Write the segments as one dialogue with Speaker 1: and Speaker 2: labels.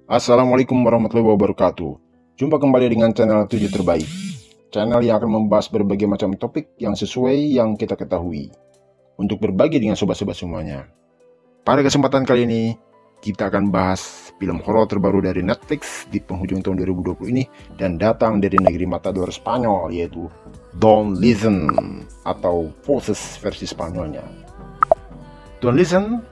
Speaker 1: Assalamualaikum warahmatullahi wabarakatuh. Jumpa kembali dengan channel 7 Terbaik, channel yang akan membahas berbagai macam topik yang sesuai yang kita ketahui, untuk berbagi dengan sobat-sobat semuanya. Pada kesempatan kali ini, kita akan bahas film horor terbaru dari Netflix di penghujung tahun 2020 ini, dan datang dari negeri matador Spanyol, yaitu Don't Listen atau Voices versi Spanyolnya. Don't Listen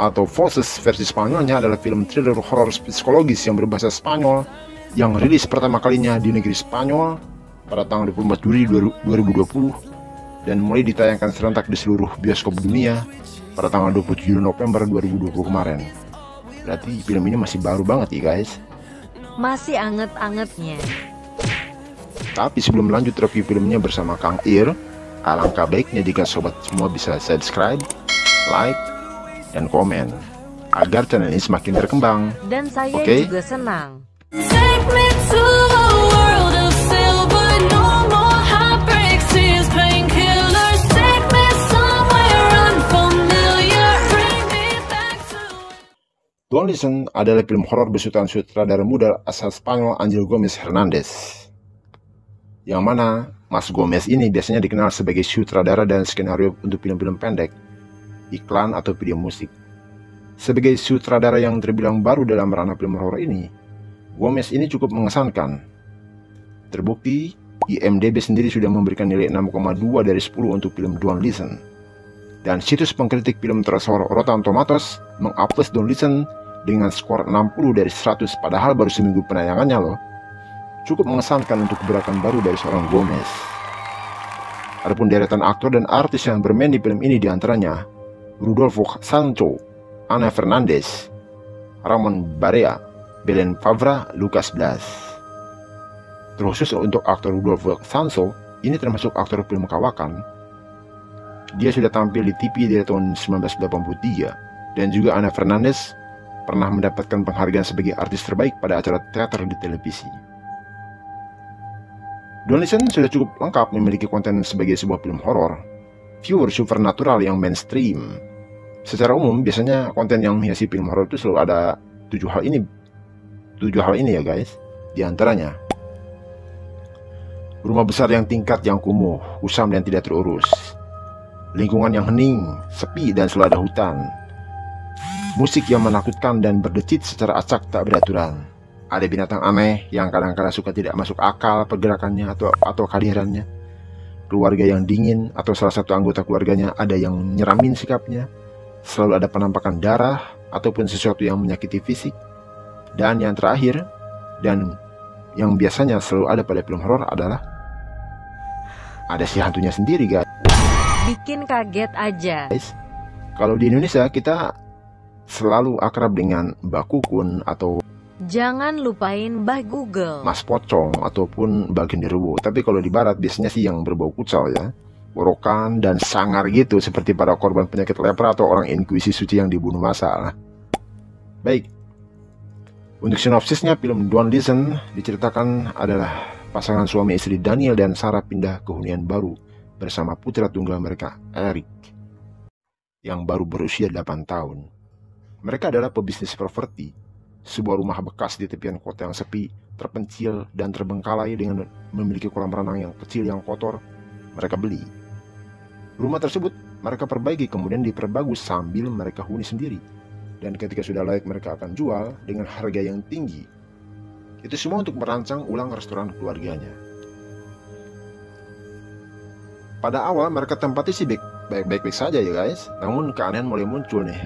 Speaker 1: atau Voices versi Spanyolnya adalah film thriller horor psikologis yang berbahasa Spanyol yang rilis pertama kalinya di negeri Spanyol pada tanggal 24 Juli 2020 dan mulai ditayangkan serentak di seluruh bioskop dunia pada tanggal 27 November 2020 kemarin. Berarti film ini masih baru banget ya guys.
Speaker 2: Masih anget-angetnya.
Speaker 1: Tapi sebelum lanjut review filmnya bersama Kang Ir, alangkah baiknya jika sobat semua bisa subscribe, like, dan komen agar channel ini semakin berkembang.
Speaker 2: Dan saya
Speaker 1: Oke?
Speaker 2: juga senang.
Speaker 3: Take me to a world of silver, no more heartbreaks, tears, painkillers. Take me somewhere unfamiliar, bring me back to.
Speaker 1: Don't Listen adalah film horor besutan sutradara muda asal Spanyol Angel Gomez Hernandez. Yang mana Mas Gomez ini biasanya dikenal sebagai sutradara dan skenario untuk film-film pendek, iklan, atau video musik. Sebagai sutradara yang terbilang baru dalam ranah film horor ini, Gomez ini cukup mengesankan. Terbukti, IMDb sendiri sudah memberikan nilai 6,2 dari 10 untuk film Don't Listen. Dan situs pengkritik film tersohor Rotten Tomatoes mengupload Don't Listen dengan skor 60 dari 100 padahal baru seminggu penayangannya loh. Cukup mengesankan untuk gerakan baru dari seorang Gomez. Adapun deretan aktor dan artis yang bermain di film ini diantaranya Rodolfo Sancho, Ana Fernandez, Ramon Barea, Belen Fabra, Lucas Blas. Terkhusus untuk aktor Rodolfo Sancho, ini termasuk aktor film kawakan. Dia sudah tampil di TV dari tahun 1983, dan juga Ana Fernandez pernah mendapatkan penghargaan sebagai artis terbaik pada acara teater di televisi. Don't Listen sudah cukup lengkap memiliki konten sebagai sebuah film horor, pure supernatural yang mainstream. Secara umum, biasanya konten yang menghiasi film horor itu selalu ada 7 hal ini ya guys. Di antaranya, rumah besar yang tingkat yang kumuh, usam dan tidak terurus, lingkungan yang hening, sepi dan selalu ada hutan, musik yang menakutkan dan berdecit secara acak tak beraturan, ada binatang aneh yang kadang-kadang suka tidak masuk akal pergerakannya atau kehadirannya, keluarga yang dingin atau salah satu anggota keluarganya ada yang nyeramin sikapnya, selalu ada penampakan darah ataupun sesuatu yang menyakiti fisik, dan yang terakhir dan yang biasanya selalu ada pada film horor adalah ada si hantunya sendiri guys.
Speaker 2: Bikin kaget aja.
Speaker 1: Kalau di Indonesia kita selalu akrab dengan Mbak Kukun atau
Speaker 2: Jangan lupain Mbah Google.
Speaker 1: Mas Pocong ataupun Mbak Genderuwo. Tapi kalau di barat biasanya sih yang berbau kucel ya, borokan dan sangar gitu, seperti para korban penyakit lepra atau orang inkuisi suci yang dibunuh massal. Baik, untuk sinopsisnya, film Don't Listen diceritakan adalah pasangan suami istri Daniel dan Sarah pindah ke hunian baru bersama putra tunggal mereka, Eric, yang baru berusia 8 tahun. Mereka adalah pebisnis properti, sebuah rumah bekas di tepian kota yang sepi, terpencil, dan terbengkalai dengan memiliki kolam renang yang kecil yang kotor. Mereka beli rumah tersebut, mereka perbaiki, kemudian diperbagus sambil mereka huni sendiri. Dan ketika sudah layak, mereka akan jual dengan harga yang tinggi. Itu semua untuk merancang ulang restoran keluarganya. Pada awal mereka tempati sih baik-baik saja ya guys. Namun keanehan mulai muncul nih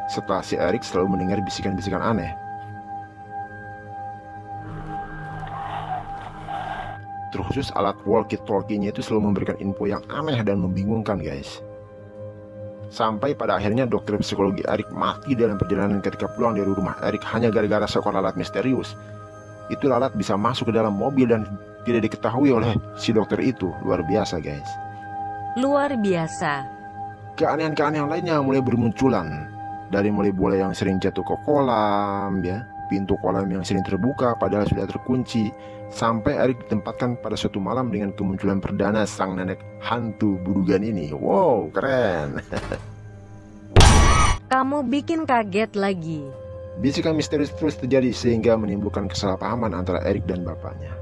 Speaker 1: setelah si Eric selalu mendengar bisikan-bisikan aneh. Terkhusus alat walkie-talkie-nya itu selalu memberikan info yang aneh dan membingungkan guys. Sampai pada akhirnya dokter psikologi Eric mati dalam perjalanan ketika pulang dari rumah Eric hanya gara-gara seekor lalat misterius. Itu lalat bisa masuk ke dalam mobil dan tidak diketahui oleh si dokter itu. Luar biasa guys.
Speaker 2: Luar biasa.
Speaker 1: Keanehan-keanehan lainnya mulai bermunculan. Dari mulai bola yang sering jatuh ke kolam ya, pintu kolam yang sering terbuka padahal sudah terkunci, sampai Eric ditempatkan pada suatu malam dengan kemunculan perdana sang nenek hantu budugan ini. Wow, keren.
Speaker 2: Kamu bikin kaget lagi.
Speaker 1: Bisikan misterius terus terjadi sehingga menimbulkan kesalahpahaman antara Eric dan bapaknya.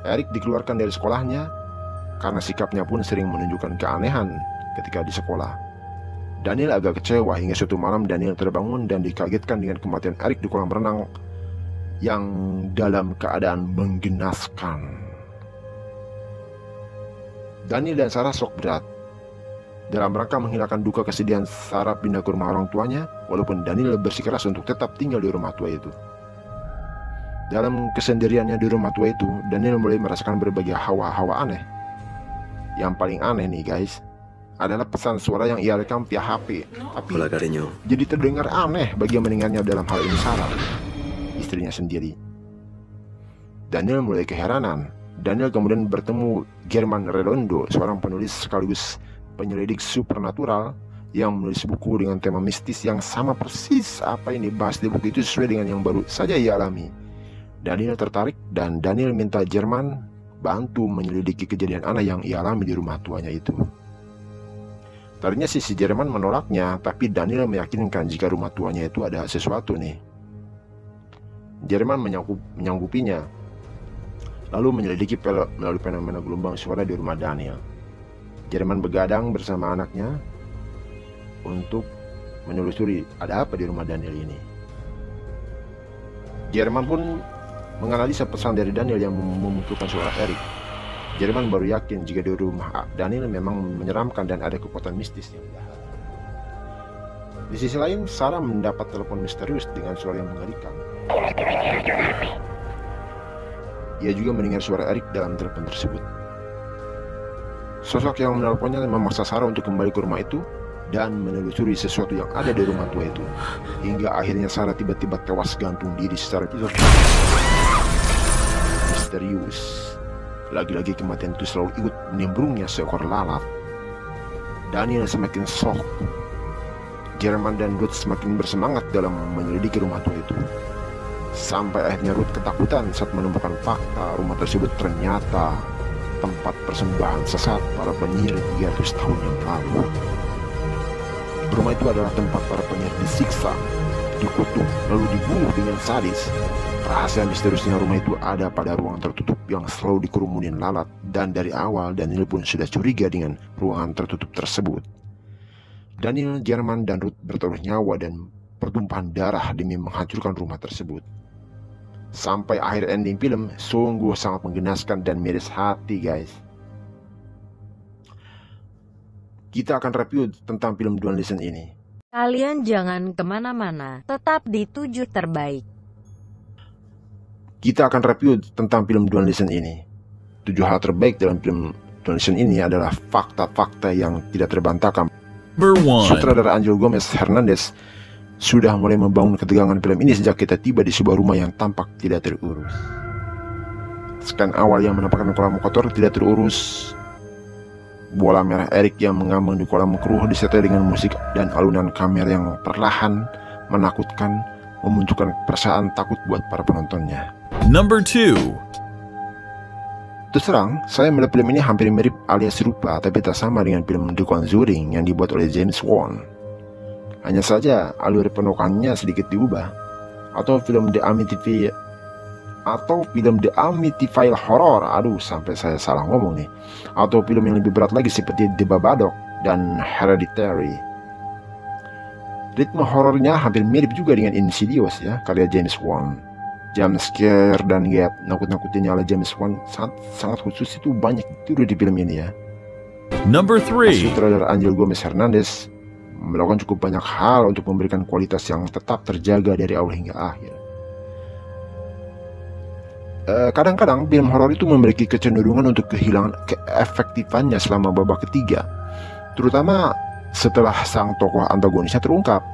Speaker 1: Eric dikeluarkan dari sekolahnya karena sikapnya pun sering menunjukkan keanehan ketika di sekolah. Daniel agak kecewa hingga suatu malam Daniel terbangun dan dikagetkan dengan kematian Eric di kolam renang yang dalam keadaan menggenaskan. Daniel dan Sarah shock berat. Dalam rangka menghilangkan duka kesedihan, Sarah pindah ke rumah orang tuanya, walaupun Daniel bersikeras untuk tetap tinggal di rumah tua itu. Dalam kesendiriannya di rumah tua itu, Daniel mulai merasakan berbagai hawa-hawa aneh. Yang paling aneh nih guys, adalah pesan suara yang ia rekam via HP, tapi
Speaker 4: Hola, cariño.
Speaker 1: jadi terdengar aneh bagi yang mendengarnya, dalam hal ini Sarah, istrinya sendiri. Daniel mulai keheranan. Daniel kemudian bertemu German Redondo, seorang penulis sekaligus penyelidik supernatural yang menulis buku dengan tema mistis yang sama persis apa yang dibahas di buku itu, sesuai dengan yang baru saja ia alami. Daniel tertarik dan Daniel minta German bantu menyelidiki kejadian aneh yang ia alami di rumah tuanya itu. Tadinya si Jerman menolaknya, tapi Daniel meyakinkan jika rumah tuanya itu ada sesuatu nih. Jerman menyanggupinya, lalu menyelidiki melalui fenomena gelombang suara di rumah Daniel. Jerman begadang bersama anaknya untuk menelusuri ada apa di rumah Daniel ini. Jerman pun menganalisa pesan dari Daniel yang memunculkan suara Eric. Jerman baru yakin jika di rumah Daniel memang menyeramkan dan ada kekuatan mistis yang jahat. Di sisi lain, Sarah mendapat telepon misterius dengan suara yang mengerikan. Ia juga mendengar suara Eric dalam telepon tersebut. Sosok yang menelponnya memaksa Sarah untuk kembali ke rumah itu dan menelusuri sesuatu yang ada di rumah tua itu, hingga akhirnya Sarah tiba-tiba tewas gantung diri secara misterius. Lagi-lagi kematian itu selalu ikut menimbrungnya seekor lalat. Daniel semakin shock. Jerman dan Ruth semakin bersemangat dalam menyelidiki rumah tua itu. Sampai akhirnya Ruth ketakutan saat menemukan fakta rumah tersebut ternyata tempat persembahan sesat para penyihir 300 tahun yang lalu. Rumah itu adalah tempat para penyihir disiksa, dikutuk, lalu dibunuh dengan sadis. Rahasia misteriusnya rumah itu ada pada ruang tertutup yang selalu dikerumunin lalat, dan dari awal Daniel pun sudah curiga dengan ruangan tertutup tersebut. Daniel, Jerman, dan Ruth bertaruh nyawa dan pertumpahan darah demi menghancurkan rumah tersebut. Sampai akhir ending film sungguh sangat menggenaskan dan miris hati guys. Kita akan review tentang film Dual Listen ini.
Speaker 2: Kalian jangan kemana-mana, tetap di 7 terbaik.
Speaker 1: Kita akan review tentang film Dual Listen ini. 7 hal terbaik dalam film Dual Listen ini adalah fakta-fakta yang tidak terbantahkan. Sutradara Angel Gomez Hernandez sudah mulai membangun ketegangan film ini sejak kita tiba di sebuah rumah yang tampak tidak terurus. Scan awal yang menampakkan kolam kotor tidak terurus. Bola merah Eric yang mengambang di kolam keruh disertai dengan musik dan alunan kamera yang perlahan menakutkan, memunculkan perasaan takut buat para penontonnya.
Speaker 5: Number 2.
Speaker 1: Terus terang, saya melihat film ini hampir mirip alias serupa, tapi tak sama dengan film The Conjuring yang dibuat oleh James Wan. Hanya saja alur penokohannya sedikit diubah. Atau film The Amityville Horror, aduh sampai saya salah ngomong nih. Atau film yang lebih berat lagi seperti The Babadook dan Hereditary. Ritme horornya hampir mirip juga dengan Insidious ya, karya James Wan. Jump scare dan gaya nakut-nakutinnya ala James Wan sangat khusus itu banyak tidur di film ini ya.
Speaker 5: Number 3.
Speaker 1: Sutradara Angel Gomez Hernandez melakukan cukup banyak hal untuk memberikan kualitas yang tetap terjaga dari awal hingga akhir. Kadang-kadang film horor itu memiliki kecenderungan untuk kehilangan keefektifannya selama babak ketiga, terutama setelah sang tokoh antagonisnya terungkap.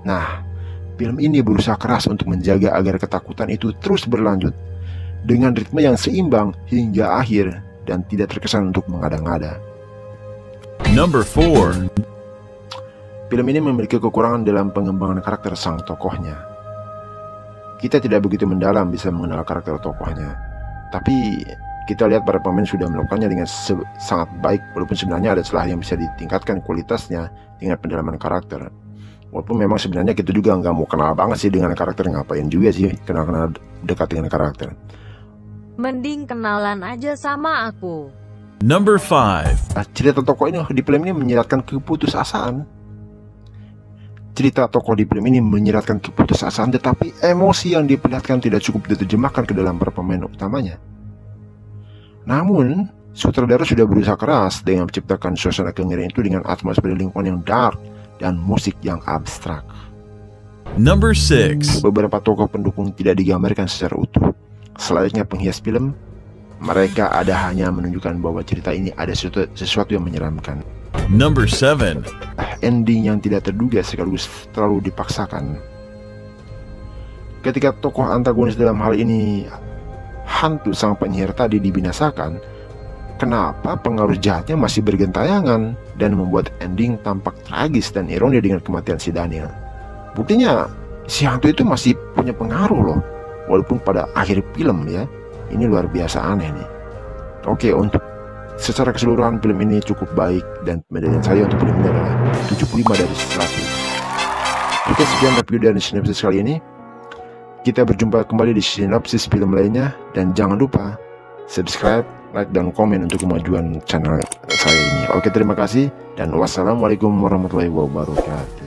Speaker 1: Nah, film ini berusaha keras untuk menjaga agar ketakutan itu terus berlanjut dengan ritme yang seimbang hingga akhir dan tidak terkesan untuk mengada-ngada.
Speaker 5: Number 4.
Speaker 1: Film ini memiliki kekurangan dalam pengembangan karakter sang tokohnya. Kita tidak begitu mendalam bisa mengenal karakter tokohnya, tapi kita lihat para pemain sudah melakukannya dengan sangat baik, walaupun sebenarnya ada celah yang bisa ditingkatkan kualitasnya dengan pendalaman karakter. Walaupun memang sebenarnya kita juga nggak mau kenal banget sih dengan karakter, ngapain juga sih kenal-kenal dekat dengan karakter.
Speaker 2: Mending kenalan aja sama aku.
Speaker 5: Number 5.
Speaker 1: Nah, cerita tokoh ini di film ini menyiratkan keputusasaan. Cerita tokoh di film ini menyiratkan keputusasaan, tetapi emosi yang diperlihatkan tidak cukup diterjemahkan ke dalam para pemain utamanya. Namun, sutradara sudah berusaha keras dengan menciptakan suasana kengerian itu dengan atmosfer lingkungan yang dark dan musik yang abstrak.
Speaker 5: Number 6.
Speaker 1: Beberapa tokoh pendukung tidak digambarkan secara utuh. Selayaknya penghias film, mereka hanya menunjukkan bahwa cerita ini ada sesuatu yang menyeramkan.
Speaker 5: Number 7.
Speaker 1: Ending yang tidak terduga sekaligus terlalu dipaksakan. Ketika tokoh antagonis dalam hal ini hantu sang penyihir tadi dibinasakan, kenapa pengaruh jahatnya masih bergentayangan dan membuat ending tampak tragis dan ironi dengan kematian si Daniel. Buktinya si hantu itu masih punya pengaruh loh, walaupun pada akhir film ya. Ini luar biasa aneh nih. Oke, untuk secara keseluruhan film ini cukup baik dan penilaian saya untuk film ini adalah 75 dari 100. Oke, sekian review dari sinopsis kali ini. Kita berjumpa kembali di sinopsis film lainnya, dan jangan lupa subscribe, like, dan komen untuk kemajuan channel saya ini. Oke, terima kasih dan wassalamualaikum warahmatullahi wabarakatuh.